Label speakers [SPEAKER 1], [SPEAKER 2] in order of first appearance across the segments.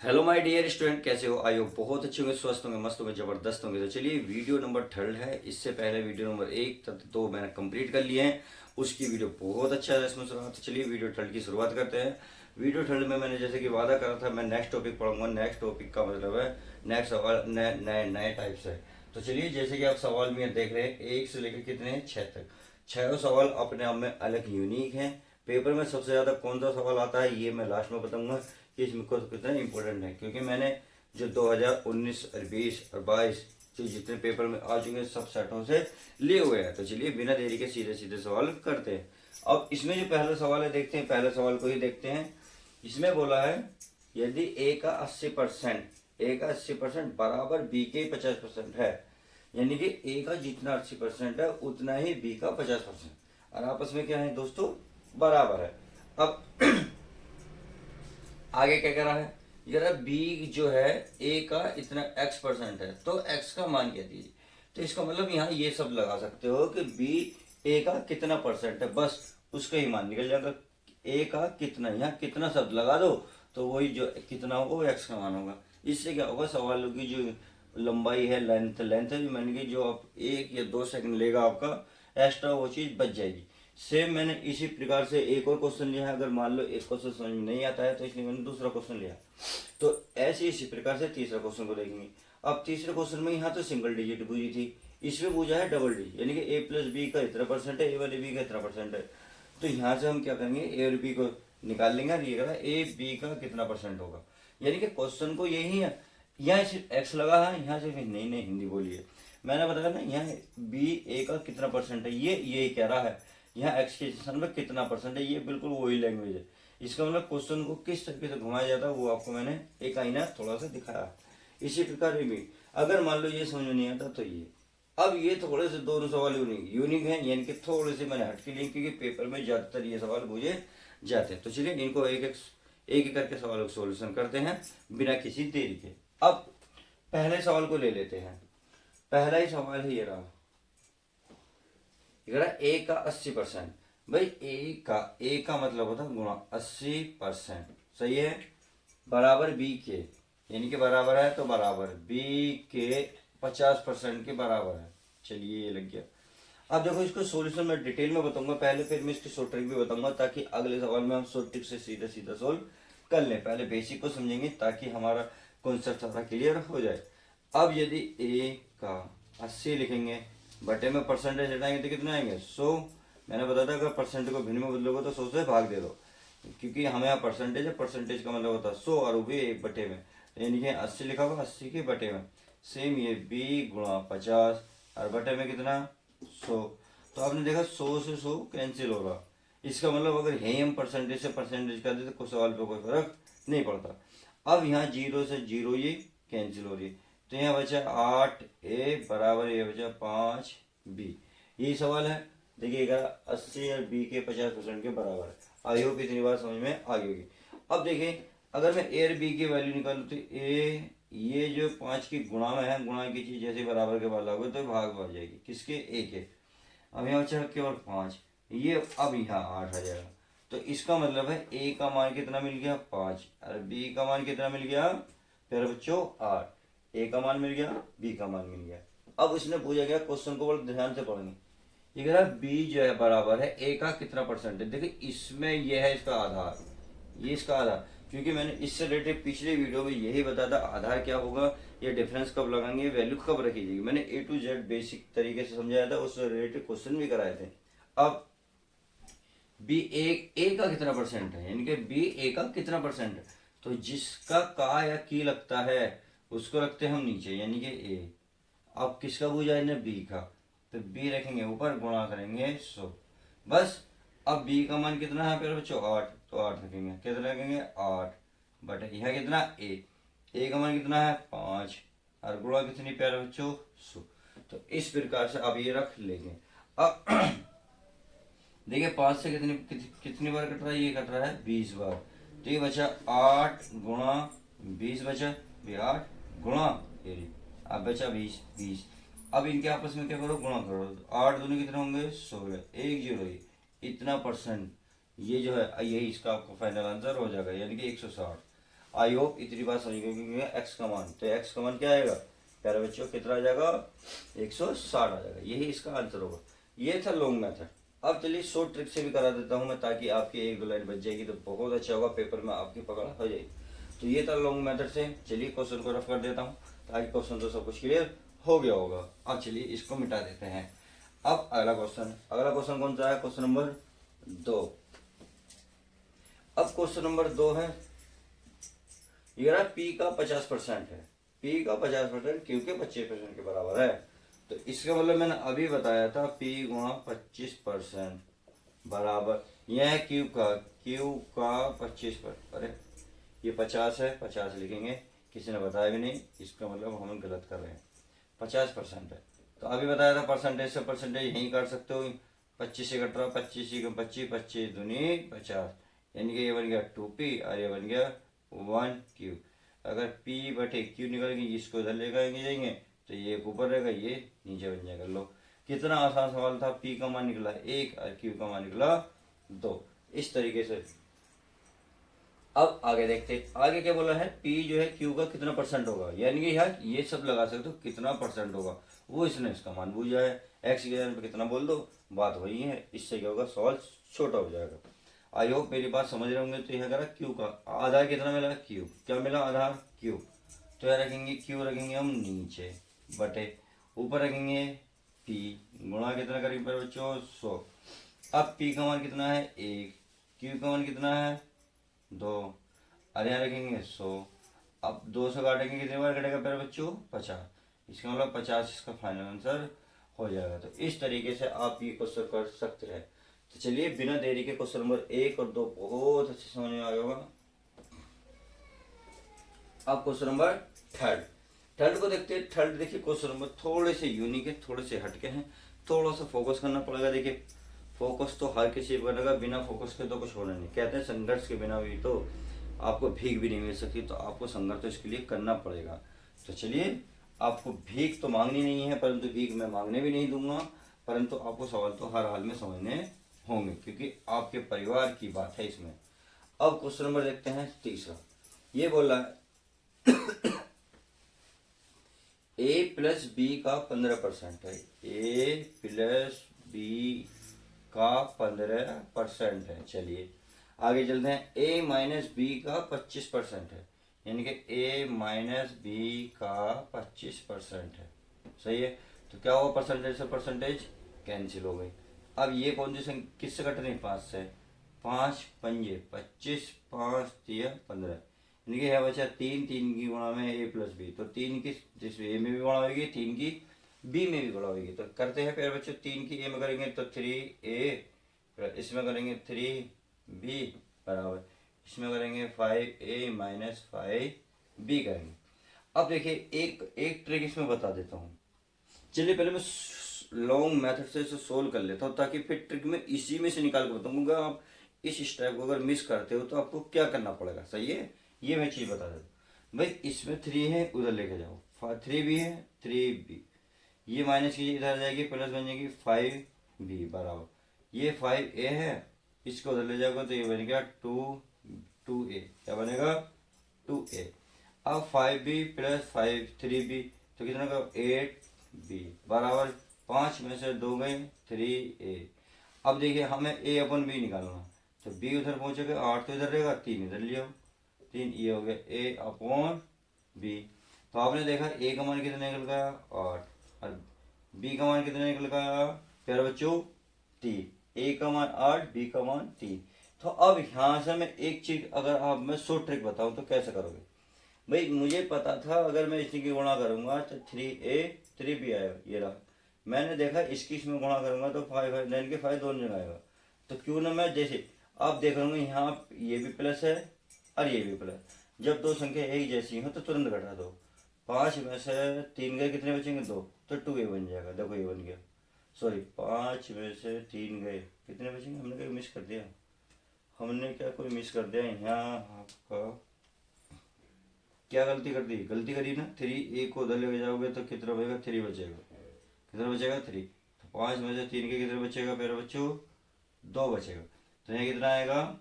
[SPEAKER 1] Hello my dear student, कैसे हो? आई हो बहुत अच्छे होंगे, स्वस्थ होंगे, मस्त होंगे, जबरदस्त होंगे। तो चलिए, वीडियो नंबर थर्ड है। इससे पहले वीडियो नंबर एक तक दो मैंने कंप्लीट कर लिए हैं। उसकी वीडियो बहुत अच्छा रेस्पॉन्स रहा। तो चलिए वीडियो थर्ड की शुरुआत करते हैं। वीडियो थर्ड में मैंने जैसे कि वादा करा था, मैं नेक्स्ट टॉपिक पढ़ूंगा। नेक्स्ट टॉपिक का मतलब है नेक्स्ट सवाल नए नए नए टाइप से। तो चलिए, जैसे कि आप सवाल में देख रहे हैं, एक से लेकर कितने हैं, छः तक। छह सवाल अपने आप में अलग यूनिक हैं। पेपर में सबसे ज़्यादा कौन सा सवाल आता है ये मैं लास्ट में बताऊंगा कि इसमें को कितना इंपॉर्टेंट है, क्योंकि मैंने जो 2019 और 20 और 22 जो जितने पेपर में आ चुके हैं सब सेटों से लिए हुए हैं। तो चलिए बिना देरी के सीधे सीधे सवाल करते हैं। अब इसमें जो पहला सवाल है, देखते हैं पहले सवाल को ही देखते हैं। इसमें बोला है, यदि ए का 80% बराबर बी के 50% है, यानी कि ए का जितना 80% है उतना ही बी का 50%, और आपस में क्या है दोस्तों, बराबर है। अब आगे क्या कह रहा है, जरा बी जो है ए का इतना x% है, तो x का मान क्या दीजिए। तो इसका मतलब यहाँ ये सब लगा सकते हो कि बी ए का कितना परसेंट है, बस उसका ही मान निकल जाएगा। ए का कितना, यहाँ कितना शब्द लगा दो तो वही जो कितना होगा वो x का मान होगा। इससे क्या होगा, सवालों की जो लंबाई है, लेंथ लेंथ है, मान लीजिए जो आप 1 या 2 सेकंड लेगा आपका एक्स्ट्रा, वो चीज़ बच जाएगी। सेम मैंने इसी प्रकार से एक और क्वेश्चन लिया है। अगर मान लो एक क्वेश्चन समझ में नहीं आता है तो इसलिए मैंने दूसरा क्वेश्चन लिया। तो ऐसे इसी प्रकार से तीसरा क्वेश्चन को देखेंगे। अब तीसरे क्वेश्चन में यहाँ तो सिंगल डिजिट पूछी थी, इसमें पूछा है डबल डिजिट, यानी कि ए प्लस बी का इतना परसेंट है, ए वाले बी का इतना परसेंट है। तो यहाँ से हम क्या करेंगे, ए और बी को निकाल लेंगे और ये करा ए बी का कितना परसेंट होगा। यानी कि क्वेश्चन को यही है, यहाँ सिर्फ एक्स लगा है, यहाँ सिर्फ नहीं नहीं हिंदी बोलिए, मैंने बताया ना, यहाँ बी ए का कितना परसेंट है, ये यही कह रहा है। यहाँ एक्स के स्थान में कितना परसेंट है, ये बिल्कुल वही लैंग्वेज है। इसका मतलब क्वेश्चन को किस तरीके से घुमाया जाता है वो आपको मैंने एक आईना थोड़ा सा दिखाया। इसी प्रकार ये भी, अगर मान लो ये समझ में नहीं आता तो ये, अब ये थोड़े से दोनों सवाल यूनिक हैं, यानी कि थोड़े से मैंने हट के लिए, क्योंकि पेपर में ज़्यादातर ये सवाल पूछे जाते हैं। तो चलिए इनको एक एक करके सवालों का सोल्यूशन करते हैं बिना किसी देरी के। अब पहले सवाल को ले लेते हैं। पहला ही सवाल है ये रहा, ए का 80%। भाई ए का मतलब होता है गुणा 80%, सही है, बराबर बी के, यानी कि बराबर है तो बराबर बी के 50% के बराबर है। चलिए ये लग गया। अब देखो इसको सॉल्यूशन में डिटेल में बताऊंगा पहले, फिर मैं इसकी शॉर्ट ट्रिक भी बताऊंगा, ताकि अगले सवाल में हम शॉर्ट ट्रिक से सीधा सीधा सोल्व कर लें। पहले बेसिक को समझेंगे ताकि हमारा कॉन्सेप्ट सारा क्लियर हो जाए। अब यदि ए का 80 लिखेंगे, बटे में परसेंटेज हटाएंगे तो कितना आएंगे, 100। मैंने बताया था अगर परसेंट को भिन्न में बदलोगे तो 100 से भाग दे दो, क्योंकि हमें यहाँ परसेंटेज है, परसेंटेज का मतलब होता है 100 और वो भी एक बटे में, यानी कि 80 लिखा होगा 80 के बटे में। सेम ये बी गुणा 50 और बटे में कितना, 100। तो आपने देखा 100 से 100 कैंसिल होगा। इसका मतलब अगर यही हम परसेंटेज से परसेंटेज कर देते तो कुछ सवाल पे कोई फर्क नहीं पड़ता। अब यहाँ 0 से 0 ये कैंसिल हो रही है, तो यहाँ बचा 8 ए बराबर ये बचा 5 बी। यही सवाल है, देखिएगा 80 और बी के 50% के बराबर है। आई होप इतनी बात समझ में आ गई होगी। अब देखिए, अगर मैं ए और बी की वैल्यू निकालूँ तो ए, ये जो 5 की गुणा में है, गुणा की चीज़ जैसे बराबर के बाद लागू तो भाग बढ़ जाएगी किसके, ए के। अब यहाँ बचा केवल 5, ये अब यहाँ 8 आ जाएगा। तो इसका मतलब है ए का मान कितना मिल गया, 5, और बी का मान कितना मिल गया, फिर बच्चों 8। ए का मान मिल गया, बी का मान मिल गया। अब इसने पूछा गया, क्वेश्चन को बड़े ध्यान से पढ़ेंगे। ये कह रहा है बी जो है बराबर है ए का कितना परसेंट है। देखिए इसमें यह है इसका आधार, ये इसका आधार, क्योंकि मैंने इससे रिलेटेड पिछले वीडियो में यही बताया था आधार क्या होगा, ये डिफरेंस कब लगाएंगे, वैल्यू कब रखी जाएगी। मैंने ए टू जेड बेसिक तरीके से समझाया था, उससे रिलेटेड क्वेश्चन भी कराए थे। अब बी ए का कितना परसेंट है, यानी कि बी ए का कितना परसेंट है, तो जिसका का या की लगता है उसको रखते हैं हम नीचे, यानी कि ए। अब किसका पूछा है, बी का, तो बी रखेंगे ऊपर, गुणा करेंगे 100, बस। अब बी का मान कितना है फिर बच्चों, 8, तो 8 रखेंगे, कितना रखेंगे 8 बटे यहाँ कितना ए का मान कितना है 5, और गुणा कितनी प्यारे बच्चों 100। तो इस प्रकार से आप ये रख लेंगे। अब देखिए 5 से कितनी बार कट रहा है, ये कट रहा है 20 बार, तो ये बचा 8 गुणा 20 बचा, 8 गुणा ये, अब बचा 20। अब इनके आपस में क्या करो, गुणा करो, 8 दूनी कितने होंगे 16, 1 0 इतना परसेंट, ये जो है यही इसका आपको फाइनल आंसर हो जाएगा, यानी कि 160। आई होप इतनी बात समझ गए क्योंकि एक्स का मान, तो एक्स का मान क्या आएगा प्यारे बच्चों, कितना आ जाएगा 160 आ जाएगा। यही इसका आंसर होगा। ये था लॉन्ग मेथड। अब चलिए शॉर्ट ट्रिक से भी करा देता हूँ मैं, ताकि आपकी एक दो लाइन बच जाएगी तो बहुत अच्छा होगा, पेपर में आपकी पकड़ हो जाएगी। तो ये था लॉन्ग मेथड से। चलिए क्वेश्चन को रफ कर देता हूँ ताकि क्वेश्चन तो सब कुछ क्लियर हो गया होगा। अब चलिए इसको मिटा देते हैं। अब अगला क्वेश्चन कौन सा है, क्वेश्चन नंबर 2। अब क्वेश्चन नंबर 2 है, ये रहा P का 50% है, P का 50% Q के 25% के बराबर है। तो इसका मतलब मैंने अभी बताया था P गुणा 25% बराबर, यह है Q का 25%, अरे ये 50 है, 50 लिखेंगे, किसी ने बताया भी नहीं, इसका मतलब हम गलत कर रहे हैं। 50% है तो अभी बताया था परसेंटेज से परसेंटेज यहीं काट सकते हो, 25 से कट रहा, 25 25 25 दूनी 50, यानी कि ये बन गया 2P और ये बन गया 1Q। अगर P बटे Q निकलेंगे, इसको इधर लेकर जाएंगे तो ये ऊपर रहेगा, ये नीचे बन जाएगा। लो कितना आसान सवाल था, P का मान निकला 1 और Q का मान निकला 2, इस तरीके से। अब आगे देखते हैं, आगे क्या बोला है, P जो है Q का कितना परसेंट होगा, यानी कि यार ये सब लगा सकते हो कितना परसेंट होगा, वो इसने इसका मान पूछा है। एक्स की जगह पे कितना बोल दो, बात वही है, इससे क्या होगा सवाल छोटा हो जाएगा। आई होप मेरी बात समझ रहे होंगे। तो यह करा Q का आधार कितना मिला, Q क्या मिला, आधार Q, तो यह रखेंगे Q रखेंगे हम नीचे, बटे ऊपर रखेंगे P, गुणा कितना करेंगे पर बच्चों 100। अब P का मान कितना है 1, Q का मान कितना है 2, और यहाँ रखेंगे 100। अब 2 से काटेंगे कितने बार कटेगा प्यारे बच्चों 50, इसका मतलब 50 इसका फाइनल आंसर हो जाएगा। तो इस तरीके से आप ये क्वेश्चन कर सकते हैं। तो चलिए बिना देरी के क्वेश्चन नंबर 1 और 2 बहुत अच्छे समझ में आ गया होगा। अब क्वेश्चन नंबर थर्ड को देखते हैं। थर्ड देखिए क्वेश्चन नंबर थोड़े से यूनिक है, थोड़े से हटके हैं, थोड़ा सा फोकस करना पड़ेगा। देखिए फोकस तो हर किसी को करेगा, बिना फोकस के तो कुछ होना नहीं। कहते हैं संघर्ष के बिना भी तो आपको भीख भी नहीं मिल सकती, तो आपको संघर्ष तो इसके लिए करना पड़ेगा। तो चलिए आपको भीख तो मांगनी नहीं है, परंतु भीख मैं मांगने भी नहीं दूंगा, परंतु आपको सवाल तो हर हाल में समझने होंगे क्योंकि आपके परिवार की बात है इसमें। अब क्वेश्चन नंबर देखते हैं तीसरा। ये बोल रहा है A प्लस बी का 15% है, A प्लस बी का 15% है। चलिए आगे चलते हैं, A माइनस बी का 25% है, यानी कि A माइनस बी का 25% है। सही है, तो क्या हुआ परसेंटेज से परसेंटेज कैंसिल हो गई। अब ये कौन सी संख्या किससे कट रही, 5 से, 5 पंजे 25, 5 तिया 15, यानी कि यह बचा 3 की गुणा में A प्लस बी, तो 3 की जिसमें A में भी गुणा होगी 3 की B में भी गुणा होगी। तो करते हैं प्यारे बच्चों, 3 की A में करेंगे तो 3A, इसमें करेंगे 3B बराबर, इसमें करेंगे 5A माइनस 5B करेंगे। अब देखिए एक ट्रिक इसमें बता देता हूँ। चलिए पहले मैं लॉन्ग मेथड से इसे सोल्व कर लेता हूँ, ताकि फिर ट्रिक में इसी में से निकाल के बताऊंगा। आप इस स्टेप को अगर मिस करते हो तो आपको क्या करना पड़ेगा, सही है, ये मैं चीज़ बता देता हूँ। भाई इसमें 3 है, उधर लेके जाओ, 3 भी है 3B, ये माइनस कीजिए, इधर आ जाएगी, प्लस बन जाएगी 5B बराबर, ये 5A है, इसको उधर ले जाओगे तो ये बन गया 2A, क्या बनेगा 2A। अब 5B प्लस 3B तो कितना का 8B बराबर, 5 में से 2 गए 3A। अब देखिए हमें A अपन B निकालना, तो B उधर पहुंचेगा, 8 तो इधर रहेगा, 3 इधर लियो, 3 ये हो गया A अपॉन B। तो आपने देखा A का मान कितना निकल गया 8, और B का मान कितना निकल गया प्यारे बच्चों 3। A का मान 8, B का मान 3। तो अब यहाँ से मैं एक चीज अगर आप मैं शॉर्ट ट्रिक बताऊं तो कैसे करोगे। भाई मुझे पता था अगर मैं इसी की गुणा करूंगा तो 3A 3B आएगा, ये रहा। मैंने देखा इसकी इसमें गुणा करूंगा तो 5 है, 9 के 5 दोनों जगह आएगा। तो क्यों ना मैं जैसे आप देख रहे होंगे यहाँ ये भी प्लस है और ये भी प्लस, जब दो संख्या एक जैसी हो तो तुरंत घटा दो। 5 में से 3 गए, कितने बचेंगे 2, तो 2A बन जाएगा। देखो ये बन गया, सॉरी 5 में से 3 गए, कितने बचेंगे, हमने क्या मिस कर दिया, हमने क्या कोई मिस कर दिया यहाँ, आपका क्या गलती कर दी, गलती करी ना, 3A को उधर लेके जाओगे तो कितना बचेगा 3 बचेगा, कितना बचेगा 3। तो 5 में से 3 के कितने बचेगा मेरे बच्चों 2 बचेगा, तो यहाँ कितना आएगा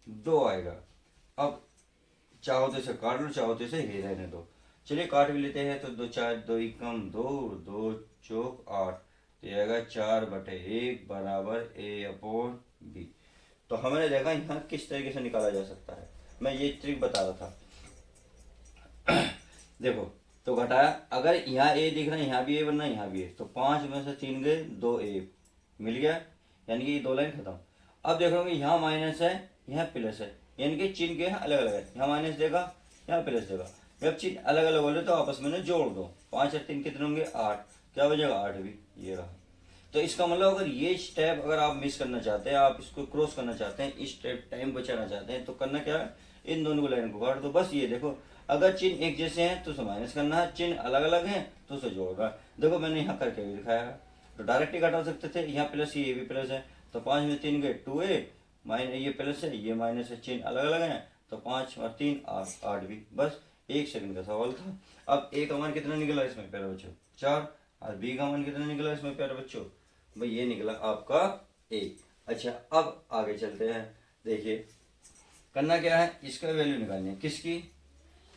[SPEAKER 1] 2 आएगा। अब चाहो तो इसे काट लो, चाहो तो इसे ही रहने दो। चलिए काट भी लेते हैं। तो 2 4 2 एकम 2, 2 चौक 8, तो ये आएगा 4/1 बराबर ए अपॉन बी। तो हमने देखा यहाँ किस तरीके से निकाला जा सकता है, मैं ये ट्रिक बता रहा था। देखो, तो घटाया, अगर यहाँ ए दिख रहा है, यहाँ भी ए बनना, यहाँ भी ए, तो 5 में से 3 गए, 2 ए मिल गया, यानी कि ये 2 लाइन खत्म। अब देखोगे यहाँ माइनस है, यहाँ प्लस है, यानी कि चिन्ह के अलग अलग है, यहाँ माइनस देगा, यहाँ प्लस देगा। जब चिन्ह अलग अलग बोले तो आपस में जोड़ दो, 5 और 3 कितने होंगे, 8, क्या बचेगा 8 भी, ये रहा। तो इसका मतलब अगर ये स्टेप अगर आप मिस करना चाहते हैं, आप इसको क्रॉस करना चाहते हैं, इस स्टेप टाइम बचाना चाहते हैं, तो करना क्या है, इन दोनों को लाइन को काट दो। बस ये देखो, अगर चिन्ह एक जैसे हैं तो उसे माइनस करना है, चिन्ह अलग अलग हैं तो उसे जोड़ना है। देखो मैंने यहाँ करके भी दिखाया है, तो डायरेक्ट ही घटा सकते थे, यहाँ प्लस ये भी प्लस है, तो 5 में 3 गए 2a, माइनस ये प्लस है ये माइनस है, चिन्ह अलग अलग हैं, तो 5 और 3 8, 8 भी। बस 1 सेकंड का सवाल था। अब ए का मान कितना निकला इसमें प्यारे बच्चों, 4, और बी का मान कितना निकला इसमें प्यारे बच्चों, भाई ये निकला आपका ए। अच्छा अब आगे चलते हैं। देखिए करना क्या है, इसका वैल्यू निकालनी है, किसकी,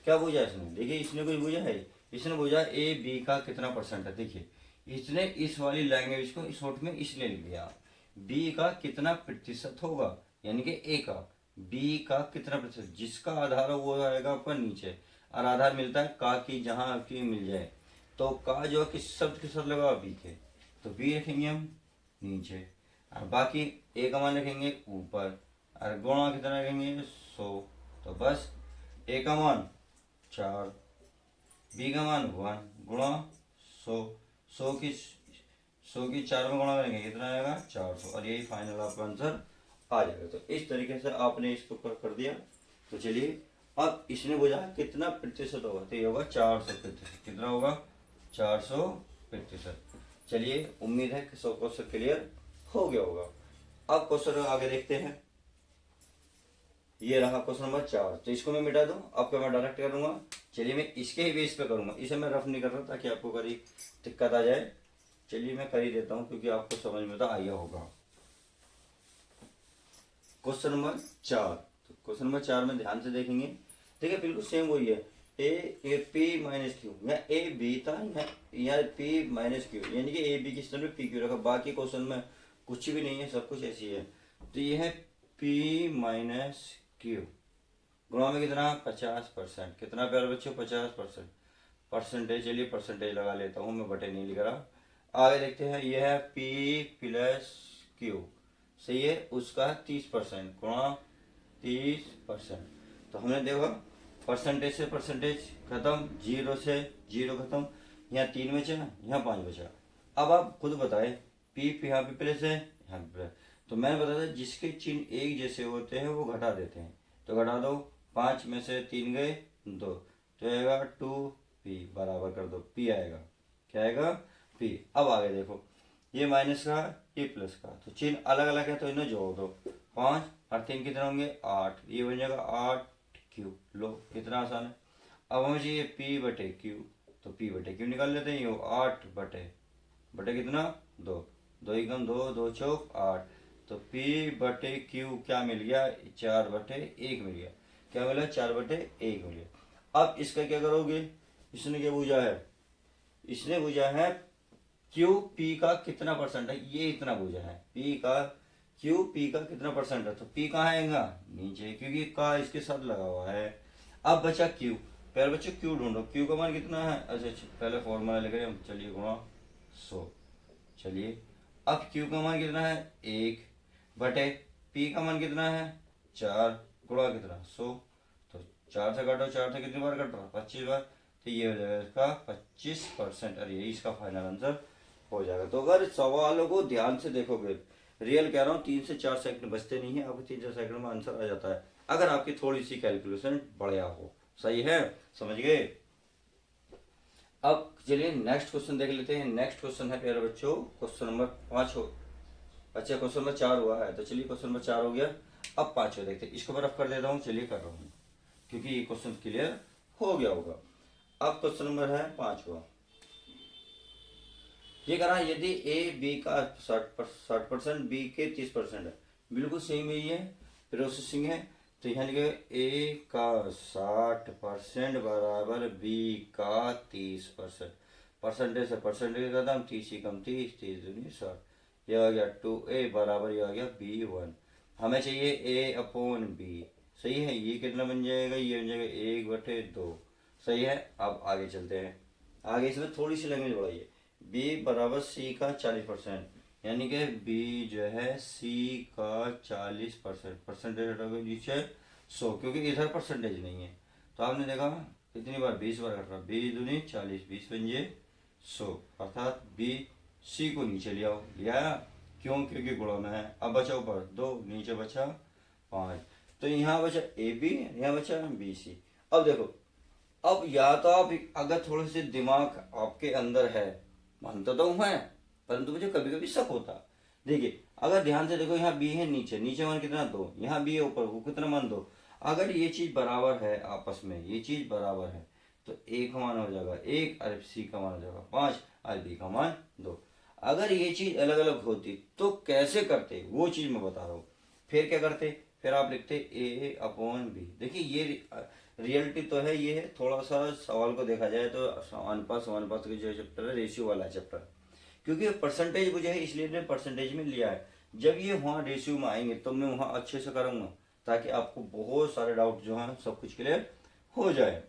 [SPEAKER 1] क्या पूछा इसने, देखिए इसने कुछ पूछा है, इसने पूछा ए बी का कितना परसेंट है। देखिए इसने इस वाली लैंग्वेज को इस नोट में इसलिए लिख दिया, बी का कितना प्रतिशत होगा, यानी कि ए का, बी का कितना प्रतिशत, जिसका आधार है वो आएगा आपका नीचे, और आधार मिलता है का की, जहां आपकी मिल जाए, तो का जो है किस शब्द के साथ लगा, बी के, तो बी रखेंगे हम नीचे, और बाकी ए का मान रखेंगे ऊपर, और गुणा कितना रखेंगे 100। तो बस ए का मान 4, बी का मान 1 गुणा 100, 100 की 4 में गुणा करेंगे कितना आएगा 400, और यही फाइनल आपका आंसर आ जाएगा। तो इस तरीके से आपने इसको कर दिया। तो चलिए अब इसने बोला कितना प्रतिशत होगा, तो ये होगा 400%, कितना होगा 400%। चलिए उम्मीद है कि 100 क्वेश्चन क्लियर हो गया होगा। अब क्वेश्चन आगे देखते हैं। ये रहा क्वेश्चन नंबर 4, तो इसको मैं मिटा दूं, आपको मैं डायरेक्ट करूंगा। चलिए मैं इसके ही बेस पे करूंगा, इसे मैं रफ नहीं कर रहा ताकि आपको कभी दिक्कत आ जाए। चलिए मैं कर ही देता हूं क्योंकि आपको समझ में तो आया होगा। क्वेश्चन नंबर 4, तो क्वेश्चन नंबर 4 में ध्यान से देखेंगे, देखिए बिल्कुल सेम वही है, ए पी माइनस क्यू, यहाँ ए बी था, यहाँ पी माइनस क्यू, यानी कि ए बी की स्थान में पी क्यू रखा, बाकी क्वेश्चन में कुछ भी नहीं है, सब कुछ ऐसी है। तो ये है पी माइनस क्यू, गुणा में कितना 50%, कितना प्यारे बच्चों 50% परसेंटेज। चलिए परसेंटेज लगा लेता हूँ मैं, बटे नहीं लिख रहा। आगे देखते हैं, यह है पी प्लस क्यू, सही है, उसका 30% गुणा 30%। तो हमने देखा परसेंटेज से परसेंटेज खत्म, 0 से 0 खत्म, यहाँ 3 बचा, यहाँ 5 बचा। अब आप खुद बताएं, पी यहाँ पे प्लस है, यहाँ पे प्लस, तो मैंने बताया था जिसके चिन्ह एक जैसे होते हैं वो घटा देते हैं, तो घटा दो, 5 में से 3 गए 2, तो आएगा 2p बराबर कर दो, p आएगा, क्या आएगा p। अब आगे देखो, ये माइनस का ये प्लस का, तो चिन्ह अलग अलग है तो इन्हें जोड़ दो, 5 और 3 कितने होंगे 8, ये बन जाएगा 8q। लो कितना आसान है। अब हमें चाहिए p बटे q, तो p बटे q निकाल लेते हैं, ये 8 बटे कितना 2, 2 एकम 2, 2 चौक 8, तो p बटे q क्या मिल गया 4/1 मिल गया, क्या मिला 4/1 मिल गया। अब इसका क्या करोगे, इसने क्या पूछा है, इसने पूछा है क्यू पी का कितना परसेंट है, ये इतना पूछा है, पी का क्यू पी का कितना परसेंट है, तो पी कहाँ आएगा नीचे, क्योंकि का इसके साथ लगा हुआ है। अब बचा क्यू, पहले बच्चों क्यू ढूंढो, क्यू का मान कितना है, अच्छा पहले फॉर्मूला लिख रहे हम, चलिए गुणा 100। चलिए अब क्यू का मान कितना है 1 बटे पी का मान कितना है 4 गुणा कितना 100, तो 4 से काटो, 4 से कितनी बार कट रहा 25 बार, तो ये हो जाएगा इसका 25%, और यही इसका फाइनल आंसर हो जाएगा। तो अगर सवालों को ध्यान से देखोगे, रियल कह रहा हूँ, 3 से 4 सेकंड बचते नहीं है, आपको 3 से 4 सेकंड में आंसर आ जाता है, अगर आपकी थोड़ी सी कैलकुलेशन बढ़िया हो। सही है, समझ गए। अब चलिए नेक्स्ट क्वेश्चन देख लेते हैं। नेक्स्ट क्वेश्चन है प्यारे बच्चों क्वेश्चन नंबर 5 हो, अच्छा क्वेश्चन नंबर 4 हुआ है, तो चलिए क्वेश्चन नंबर 4 हो गया। अब 5 हो देखते हैं, इसको मैं रफ कर देता हूँ, चलिए कर रहा हूँ क्योंकि ये क्वेश्चन क्लियर हो गया होगा। अब क्वेश्चन नंबर है 5 हुआ, ये कह रहा है यदि ए बी का 60% बी के 30% है, बिल्कुल सेम ही है, प्रोसेसिंग है, तो यहाँ लिखे ए का 60% बराबर बी का 30%। परसेंटेज से परसेंटेज का दाम 30 ही कम 30, 30 दूनी 60। यह आ गया 2a बराबर, यह आ गया b1। हमें चाहिए a अपॉन बी। सही है, ये कितना बन जाएगा, ये बन जाएगा 1/2। सही है। अब आगे चलते हैं। आगे इसमें थोड़ी सी लैंग्वेज बढ़ाइए। b बराबर c का 40%, यानी कि b जो है c का 40%। परसेंटेज हटाओगे नीचे 100, क्योंकि इधर परसेंटेज नहीं है। तो आपने देखा कितनी बार 20 बार कट रहा, 20 दूनी 40, 20 बन जाए 100, अर्थात b c को नीचे ले आओ। लिया, क्यों, क्योंकि गुणा में है। अब बचा ऊपर 2, नीचे बचा 5। तो यहाँ बचा ए बी, यहाँ बचा बी सी। अब देखो, अब या तो आप अगर थोड़े से दिमाग आपके अंदर है, मानता तो हूं मैं, परंतु मुझे कभी कभी शक होता। देखिए, अगर ध्यान से देखो, यहाँ बी है, नीचे नीचे मान कितना 2, यहाँ बी है ऊपर, वो कितना मान 2। अगर ये चीज बराबर है आपस में, ये चीज बराबर है, तो ए का मान हो जाएगा 1 और सी का मान हो जाएगा 5 और बी का मान 2। अगर ये चीज अलग अलग होती तो कैसे करते, वो चीज मैं बता रहा हूँ। फिर क्या करते, फिर आप लिखते ए अपॉन बी। देखिए, ये रियलिटी तो है, ये है थोड़ा सा सवाल को देखा जाए तो अनुपात समानुपात के जो चैप्टर है, रेशियो वाला चैप्टर, क्योंकि परसेंटेज मुझे है इसलिए मैंने परसेंटेज में लिया है। जब ये वहाँ रेशियो में आएंगे तो मैं वहाँ अच्छे से करूँगा, ताकि आपको बहुत सारे डाउट जो हैं सब कुछ क्लियर हो जाए।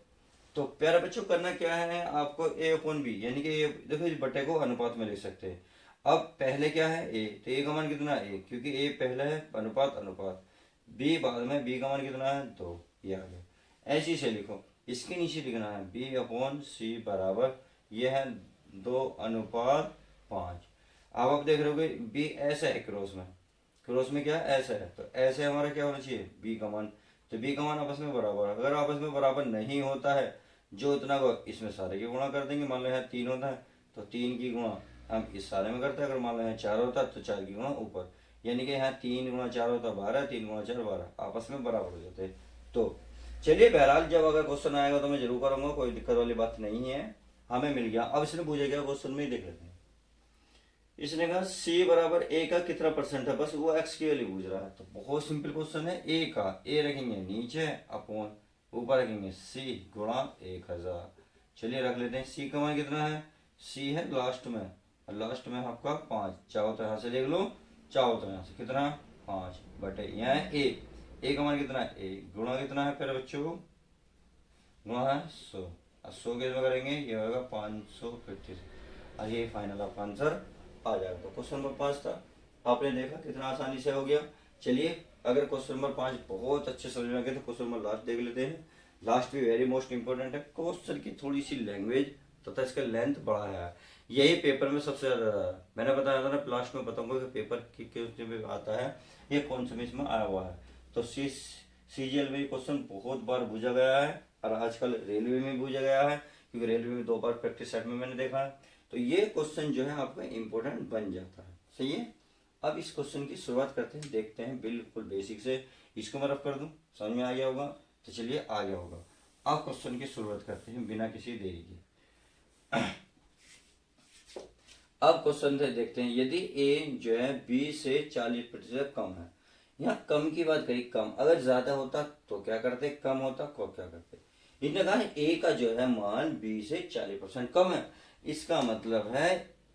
[SPEAKER 1] तो प्यारे बच्चों, करना क्या है आपको, ए अपॉन बी, यानी कि देखो इस बटे को अनुपात में लिख सकते हैं। अब पहले क्या है ए, तो ए का मान कितना है 1, क्योंकि ए पहले है, अनुपात अनुपात। बी बाद में, बी का मान कितना है 2, ये आ गया। ऐसे से लिखो, इसके नीचे लिखना है बी अपॉन सी बराबर, ये है 2:5। अब आप देख रहे हो बी ऐसा है क्रॉस में, क्रॉस में क्या है ऐसा है, तो ऐसे हमारा क्या होना चाहिए बी का मान। तो बी का मान आपस में बराबर है। अगर आपस में बराबर नहीं होता है, जो इतना को इसमें सारे की गुणा कर देंगे। मान लो यहाँ 3 होता है तो 3 की गुणा हम इस सारे में करते हैं। अगर मान लो यहाँ 4 होता है तो 4 की गुणा ऊपर, यानी कि यहाँ 3 गुणा 4 होता है 12, 3 गुणा 4 12, आपस में बराबर हो जाते हैं। तो चलिए, बहरहाल जब अगर क्वेश्चन आएगा तो मैं जरूर करूंगा, कोई दिक्कत वाली बात नहीं है। हमें मिल गया। अब इसने पूछा क्या क्वेश्चन में, ही देख लेते हैं। इसने कहा सी बराबर ए का कितना परसेंट है, बस वो एक्स की वैल्यू पूछ रहा है। तो बहुत सिंपल क्वेश्चन है। ए का, ए रखेंगे नीचे अपॉन, ऊपर रखेंगे सी गुणा 1000। चलिए रख लेते हैं। सी का मान कितना है, सी है लास्ट में, और लास्ट में आपका 5। चाहो तो यहाँ से देख लो, चाहो तो यहाँ से, कितना 5 बटे यहाँ है ए का मान कितना है, ए गुणा कितना है फिर बच्चों, गुणा है 100, और 100 के में करेंगे ये होगा 535, और ये फाइनल आपका आंसर आ जाएगा। तो क्वेश्चन नंबर 5 था, आपने देखा कितना आसानी से हो गया। चलिए, अगर क्वेश्चन नंबर 5 बहुत अच्छे समझ में आ गए तो क्वेश्चन नंबर लास्ट देख लेते हैं। लास्ट भी वेरी मोस्ट इंपॉर्टेंट है। क्वेश्चन की थोड़ी सी लैंग्वेज तथा इसका लेंथ बड़ा है, यही पेपर में सबसे ज्यादा है। मैंने बताया था ना, लास्ट में बताऊंगा कि पेपर के में आता है, ये कौन से में आया हुआ है। तो सीजीएल में क्वेश्चन बहुत बार पूछा गया है, और आजकल रेलवे में पूछा गया है, क्योंकि रेलवे में 2 बार प्रैक्टिस सेट में मैंने देखा है। तो ये क्वेश्चन जो है आपका इंपॉर्टेंट बन जाता है। सही है। अब इस क्वेश्चन की शुरुआत करते हैं, देखते हैं बिल्कुल बेसिक से। इसको मैं रफ कर दूं, समझ में आ गया होगा, तो चलिए आ गया होगा। अब क्वेश्चन की शुरुआत करते हैं बिना किसी देरी के। अब क्वेश्चन से देखते हैं, यदि ए जो है बी से 40% कम है। यहाँ कम की बात करी, कम अगर ज्यादा होता तो क्या करते, कम होता तो क्या करते। इन्होंने कहा ए का जो है मान बी से 40% कम है, इसका मतलब है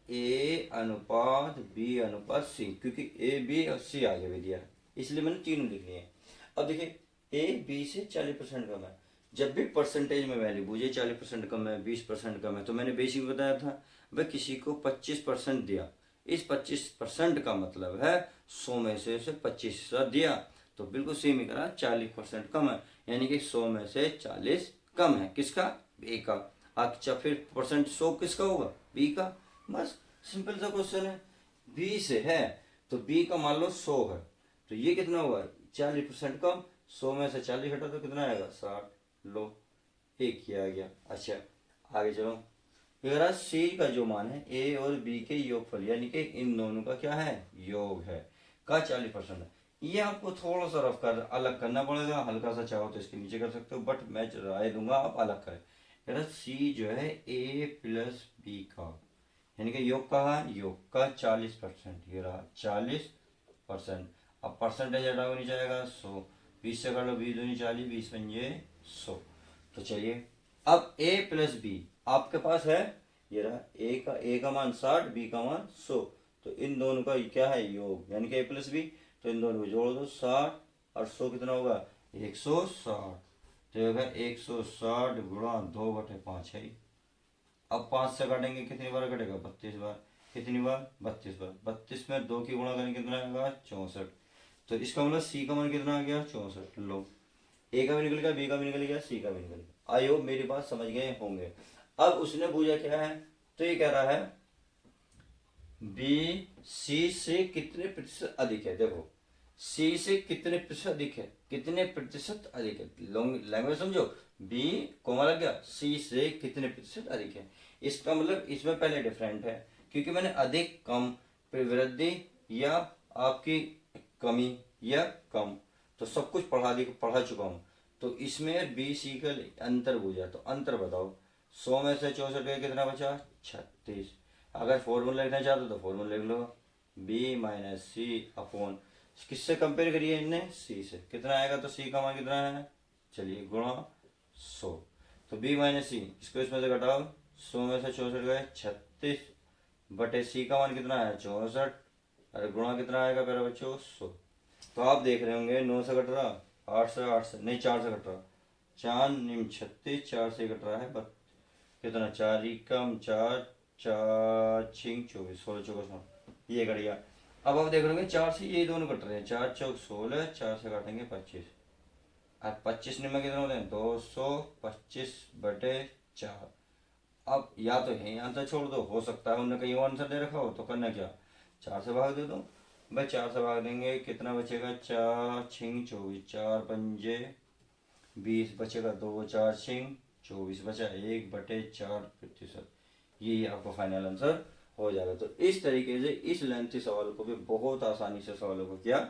[SPEAKER 1] ए अनुपात बी अनुपात सी, क्योंकि ए बी और सी आगे भी दिया, इसलिए मैंने तीनों लिख लिए। अब देखिए, ए बी से 40% कम है। जब भी परसेंटेज में वैल्यू पूछे 40% कम है, 20% कम है, तो मैंने बेसिक बताया था, वह किसी को 25% दिया। इस 25% का मतलब है 100 में से 25 दिया, तो बिल्कुल सेम ही करा, 40% कम है, यानी कि 100 में से 40 कम है। किसका, ए का। अच्छा, फिर परसेंट 100 किसका होगा, बी का। बस सिंपल सा क्वेश्चन है। बी से है तो बी का मान लो 100 है, तो ये कितना होगा 40% कम, 100 में से 40 हटा तो कितना आएगा 60। लो, एक ही आ गया। अच्छा, आगे चलो। अगर सी का जो मान है ए और बी के योगफल, यानी कि इन दोनों का क्या है, योग है, का 40% है। ये आपको थोड़ा सा रफ कर अलग करना पड़ेगा, हल्का सा चाहो तो इसके नीचे कर सकते हो, बट मैं राय दूंगा आप अलग करें। यार सी जो है ए प्लस बी का, यानी कि योग का है, योग का 40%, ये रहा 40%। अब परसेंटेज हटाओ नीचे आएगा 100, 20 से कर लो, 20 दूनी 40, 20 पंजे 100। तो चलिए अब a प्लस बी आपके पास है, ये रहा a का मान 60, b का मान 100। तो इन दोनों का क्या है योग, यानी कि a प्लस बी। तो इन दोनों को जोड़ दो, 60 और 100 कितना होगा 160। तो ये होगा 160 गुणा 2/5 है। अब 5 से काटेंगे, कितनी बार कटेगा 32 बार। कितनी बार 32 बार। 32 में 2 की गुणा करेंगे कितना आएगा 64। तो इसका मतलब सी का मान कितना आ गया 64। लो ए का भी निकल गया, बी का भी निकल गया, सी का भी निकल गया। आई होप मेरी बात समझ गए होंगे। अब उसने पूछा क्या है, तो ये कह रहा है बी सी से कितने प्रतिशत अधिक है। देखो सी से कितने प्रतिशत अधिक है, कितने प्रतिशत अधिक है, लैंग्वेज समझो। बी कोमा लग गया, सी से कितने प्रतिशत अधिक है। इसका मतलब इसमें पहले डिफरेंट है, क्योंकि मैंने अधिक कम वृद्धि या आपकी कमी या कम तो सब कुछ पढ़ा चुका हूँ। तो इसमें बी सी का अंतर पूछा, तो अंतर बताओ। 100 में से 64 गए, कितना बचा 36। अगर फॉर्मूला लिखना चाहते हो तो फॉर्मूला लिख लो, बी माइनस सी अपॉन, किससे कंपेयर करिए इनने, सी से। कितना आएगा, तो सी का मान कितना है, चलिए गुणा 100। तो बी माइनस सी, इसको इसमें से घटाओ, 100 में से 64 गए 36 बटे सी का मान कितना है 64। अरे गुणा कितना आएगा मेरा बच्चों 100। तो आप देख रहे होंगे 9 से घट रहा, 8 से नहीं 4 से घट रहा, 4 निम 36, 4 से घट रहा है कितना, 4 कम 4, 4 छिंग 24, 16 चौका, ये घट गया। अब आप देख रहे होंगे 4 से ये दोनों कट रहे हैं, 4 चौक 16, 4 से काटेंगे 25। अब 25 में कितना होते हैं 225 बटे 4। अब या तो है आंसर छोड़ दो, हो सकता है उन्होंने कहीं और आंसर दे रखा हो, तो करना क्या 4 से भाग दे दो भाई। 4 से भाग देंगे कितना बचेगा, 4 छिंग 24, 4 पंजे 20 बचेगा, 2 4 छिंग 24 बचा 1/4%। यही आपका फाइनल आंसर हो जाएगा। तो इस तरीके से इस लेंथी सवाल को भी बहुत आसानी से सवालों को किया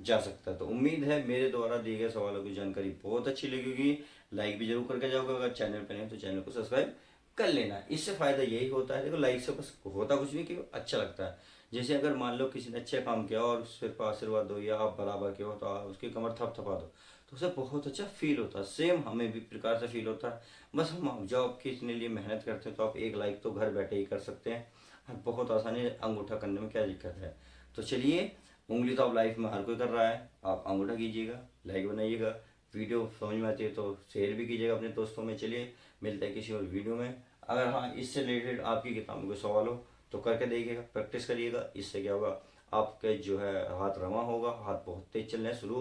[SPEAKER 1] जा सकता है। तो उम्मीद है मेरे द्वारा दिए गए सवालों की जानकारी बहुत अच्छी लगेगी। लाइक भी जरूर करके जाओगे, अगर चैनल पर नहीं तो चैनल को सब्सक्राइब कर लेना। इससे फायदा यही होता है, देखो लाइक से बस होता कुछ नहीं कि अच्छा लगता है। जैसे अगर मान लो किसी ने अच्छा काम किया और सिर्फ आशीर्वाद दो या आप बराबर के हो तो आप उसकी कमर थपथपा दो, तो उसे बहुत अच्छा फील होता है। सेम हमें भी प्रकार से फील होता है। बस हम जॉब के इसने लिए मेहनत करते हैं, तो आप एक लाइक तो घर बैठे ही कर सकते हैं, बहुत आसानी है। अंगूठा करने में क्या दिक्कत है। तो चलिए, उंगली तो आप लाइफ में हर कोई कर रहा है, आप अंगूठा कीजिएगा, लाइक बनाइएगा, वीडियो समझ में आती है तो शेयर भी कीजिएगा अपने दोस्तों में। चलिए मिलते हैं किसी और वीडियो में। अगर हाँ इससे रिलेटेड आपकी किताबों के सवाल हो तो करके देखिएगा, प्रैक्टिस करिएगा। इससे क्या होगा, आपके जो है हाथ रवा होगा, हाथ बहुत तेज चलना शुरू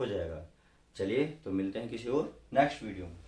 [SPEAKER 1] हो जाएगा। चलिए तो मिलते हैं किसी और नेक्स्ट वीडियो में।